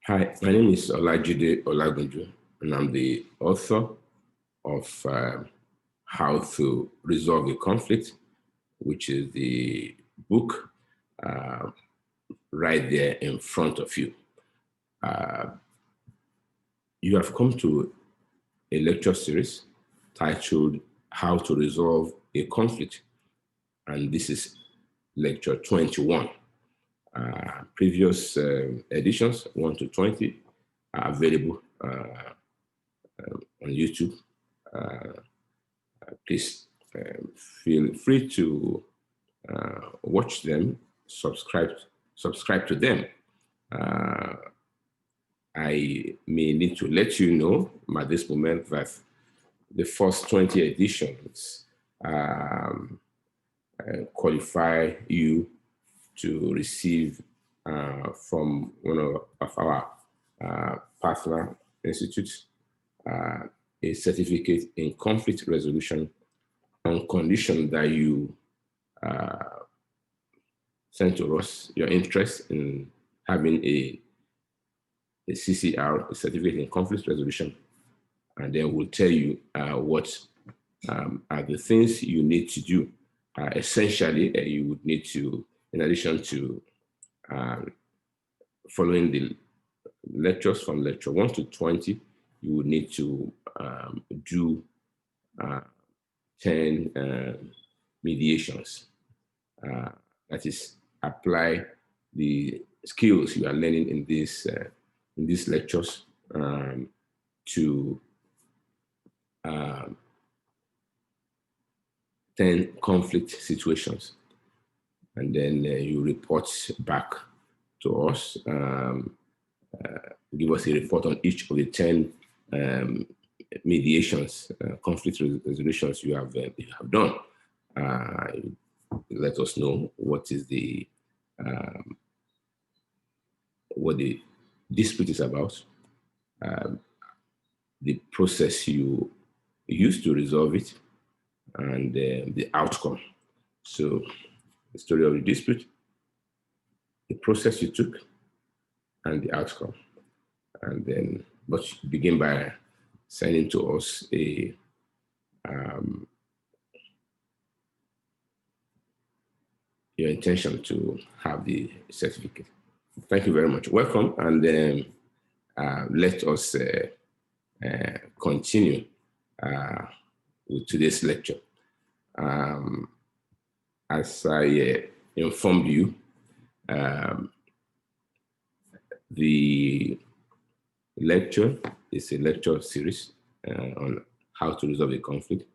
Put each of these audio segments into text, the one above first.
Hi, my name is Olajide Olagunju, and I'm the author of How to Resolve a Conflict, which is the book uh, right there in front of you. You have come to a lecture series titled How to Resolve a Conflict, and this is lecture 21. Previous editions, 1 to 20, are available on YouTube. Please feel free to watch them, subscribe to them. I may need to let you know at this moment that the first 20 editions qualify you to receive from one of our partner institutes a certificate in conflict resolution on condition that you send to us your interest in having a CCR, a certificate in conflict resolution, and then we'll tell you what are the things you need to do. Essentially, you would need to, in addition to following the lectures from lecture 1 to 20, you would need to do 10 mediations. That is, apply the skills you are learning in these lectures to 10 conflict situations. And then you report back to us, give us a report on each of the 10 mediations, conflict resolutions you have done. Let us know what is what the dispute is about, the process you use to resolve it, and the outcome. So the story of the dispute, the process you took, and the outcome. And then, but begin by sending to us your intention to have the certificate. Thank you very much. Welcome, and let us continue with today's lecture. As I informed you, the lecture is a lecture series on how to resolve a conflict.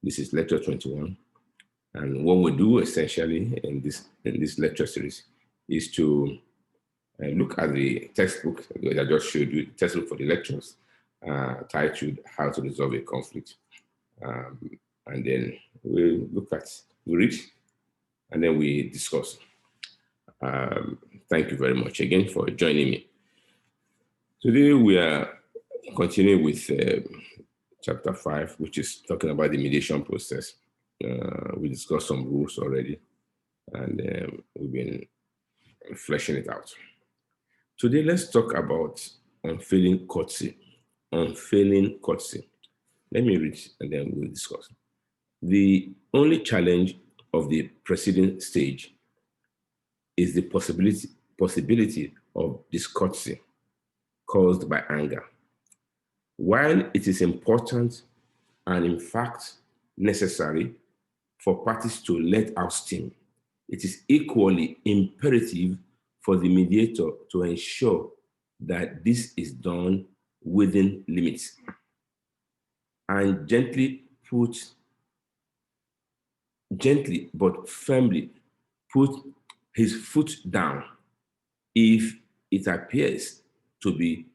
This is lecture 21. And what we do essentially in this lecture series is to look at the textbook that I just showed you, the textbook for the lectures, titled How to Resolve a Conflict. And then we read, and then we discuss. Thank you very much again for joining me. Today we are continuing with chapter 5, which is talking about the mediation process. We discussed some rules already, and we've been fleshing it out. Today, let's talk about unfailing courtesy. Unfailing courtesy. Let me read, and then we'll discuss. The only challenge of the preceding stage is the possibility of discourtesy caused by anger. While it is important and in fact necessary for parties to let out steam, it is equally imperative for the mediator to ensure that this is done within limits and gently but firmly put his foot down if it appears to be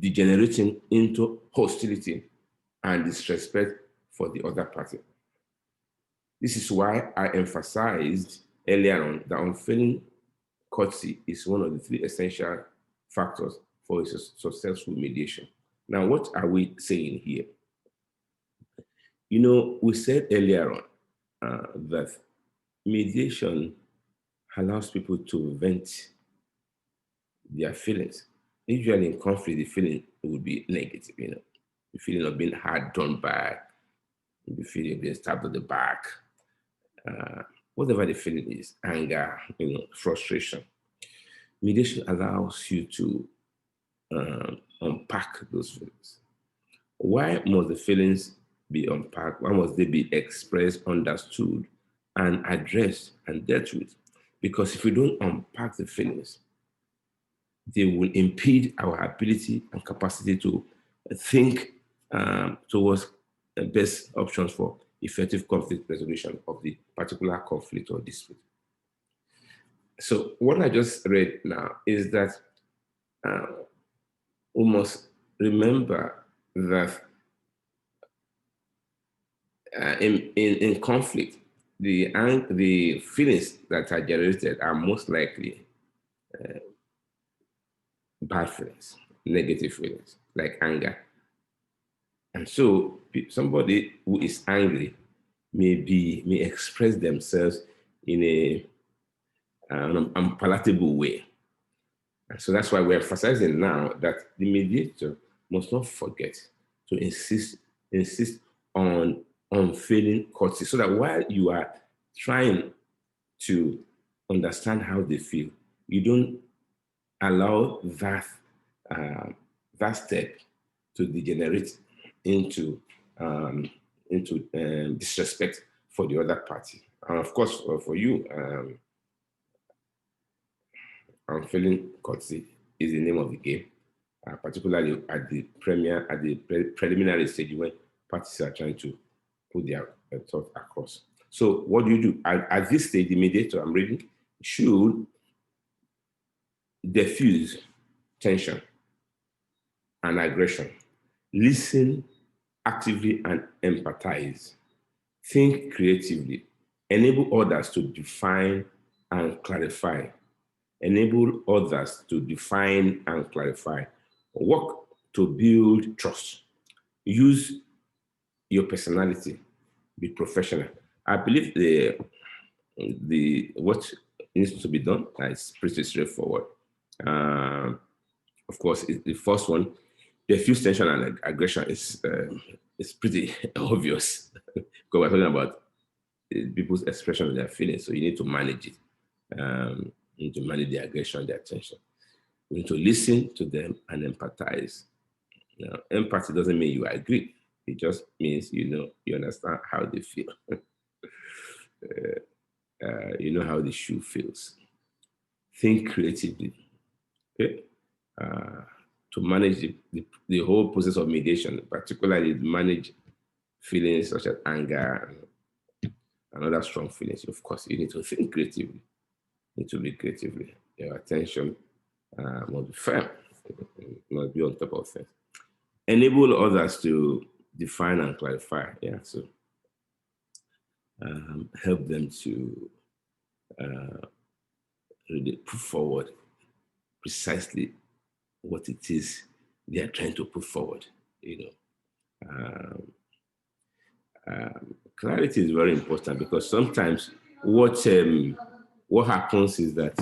degenerating into hostility and disrespect for the other party. This is why I emphasized earlier on that unfailing courtesy is one of the 3 essential factors for a successful mediation. Now, what are we saying here? You know, we said earlier on that mediation allows people to vent their feelings. Usually in conflict, the feeling would be negative, the feeling of being hard done by, the feeling of being stabbed on the back, whatever the feeling is, anger, frustration. Mediation allows you to unpack those feelings. Why must the feelings be unpacked? Why must they be expressed, understood, and addressed and dealt with? Because if we don't unpack the feelings, they will impede our ability and capacity to think towards the best options for effective conflict resolution of the particular conflict or dispute. So what I just read now is that we must remember that in conflict, the feelings that are generated are most likely bad feelings, negative feelings, like anger. And so somebody who is angry may express themselves in an unpalatable way. And so that's why we're emphasizing now that the mediator must not forget to insist on unfailing courtesy, so that while you are trying to understand how they feel, you don't allow that step to degenerate into disrespect for the other party. And of course, for you, unfailing courtesy is the name of the game, particularly at the preliminary stage when parties are trying to put their thought across. So what do? At this stage, the mediator, I'm reading, should diffuse tension and aggression, listen actively and empathize, think creatively, enable others to define and clarify, work to build trust, use your personality, be professional. I believe what needs to be done is pretty straightforward. Of course, the first one, diffuse tension and aggression is pretty obvious because we're talking about people's expression of their feelings. So you need to manage it. You need to manage the aggression, their tension. We need to listen to them and empathize. Empathy doesn't mean you agree. It just means you understand how they feel. You know how the shoe feels. Think creatively. Okay. To manage the whole process of mediation, particularly manage feelings such as anger and other strong feelings. Of course, you need to think creatively. You need to be creatively. Your attention must be firm. Must be on top of things. Enable others to define and clarify. Yeah, so help them to really put forward precisely what it is they are trying to put forward. Clarity is very important because sometimes what happens is that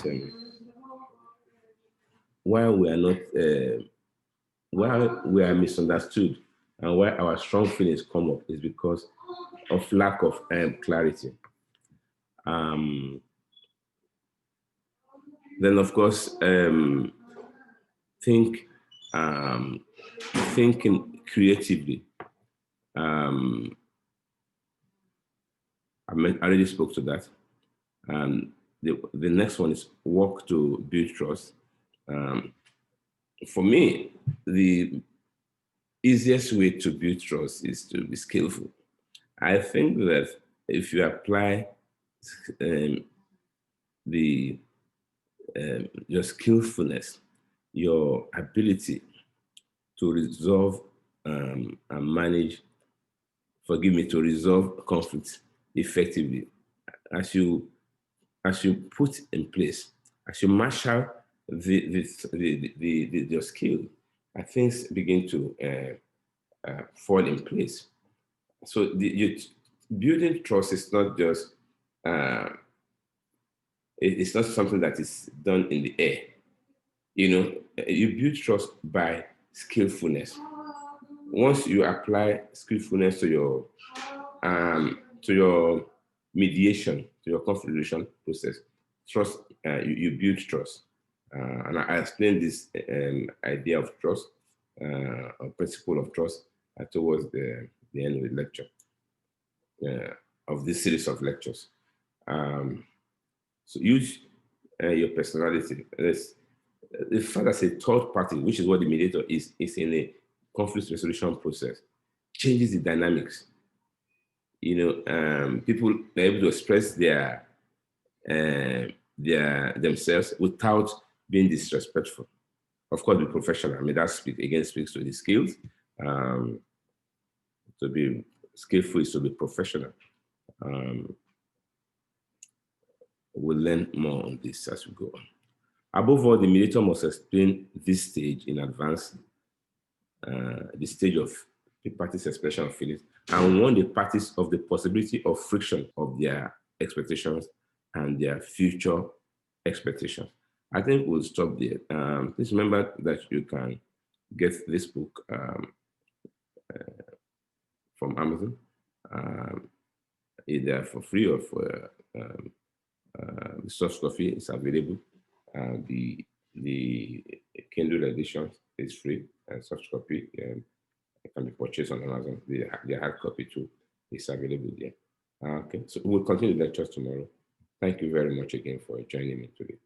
while we are not, while we are misunderstood, and why our strong feelings come up is because of lack of clarity. Then, of course, thinking creatively. I already spoke to that. The next one is work to build trust. For me, the easiest way to build trust is to be skillful. I think that if you apply your skillfulness, your ability to resolve and manage, to resolve conflicts effectively, as you put in place, as you marshal your skill, things begin to fall in place. So building trust is not just it's not something that is done in the air. You build trust by skillfulness. Once you apply skillfulness to your mediation, to your conflict resolution process, trust, you build trust. And I explained this idea of trust, or principle of trust, towards the end of the lecture, of this series of lectures. So use your personality. The fact as a third party, which is what the mediator is in a conflict resolution process, changes the dynamics. People are able to express themselves without being disrespectful. Of course, be professional. I mean, that speaks to the skills. To be skillful is to be professional. We'll learn more on this as we go on. Above all, the mediator must explain this stage in advance, the stage of the parties' expression of feelings, and warn the parties of the possibility of friction of their expectations and their future expectations. I think we'll stop there. Please remember that you can get this book from Amazon, either for free or for the soft copy is available. The Kindle edition is free, and soft copy can be purchased on Amazon. The hard copy too is available there. Okay, so we'll continue the lectures tomorrow. Thank you very much again for joining me today.